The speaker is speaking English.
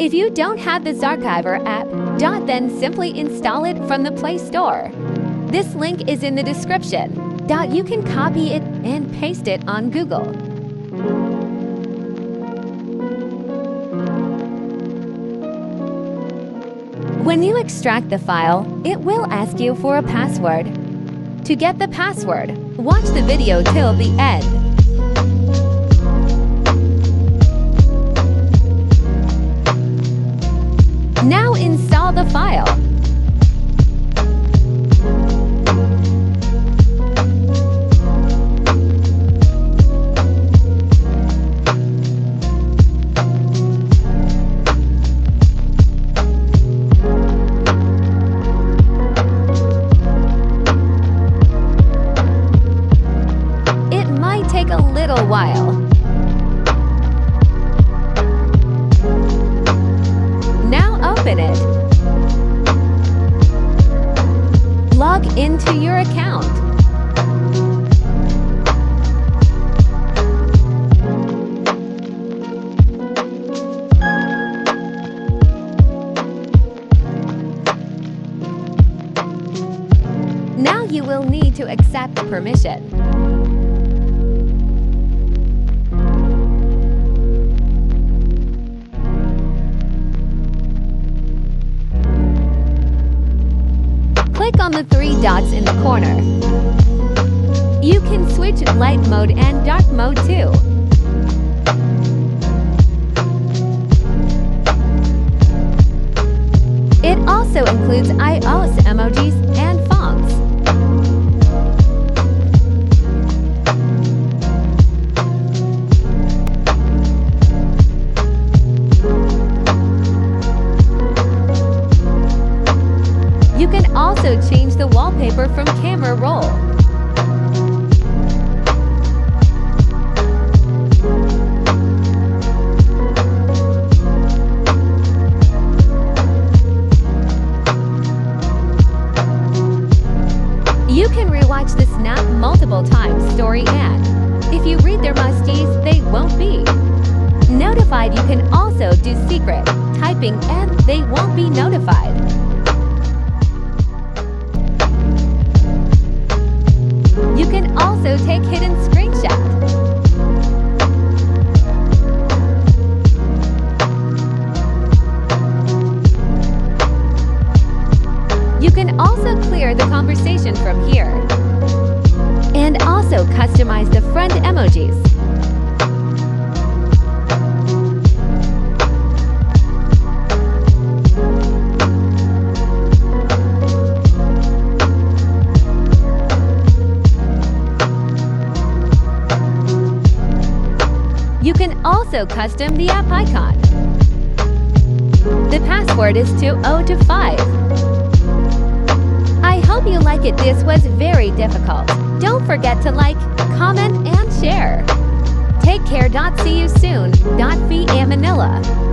If you don't have the 𝚃𝚘𝚍𝚊𝚢 app, then simply install it from the Play Store. This link is in the description. You can copy it and paste it on Google. When you extract the file, it will ask you for a password. To get the password, watch the video till the end. Now install the file. It might take a little while. Open it. Log into your account. Now you will need to accept permission. Click on the three dots in the corner. You can switch light mode and dark mode too. It also includes iOS emojis and fonts. You can also change the wallpaper from camera roll. You can rewatch the snap multiple times story and, if you read their musties, they won't be notified. You can also do secret typing and they won't be notified. You can also take hidden screenshot. You can also clear the conversation from here. And also customize the friend emojis. You can also custom the app icon. The password is 2025. I hope you like it. This was very difficult. Don't forget to like, comment, and share. Take care. See you soon. 𝚃𝚘𝚍𝚊𝚢𝚜.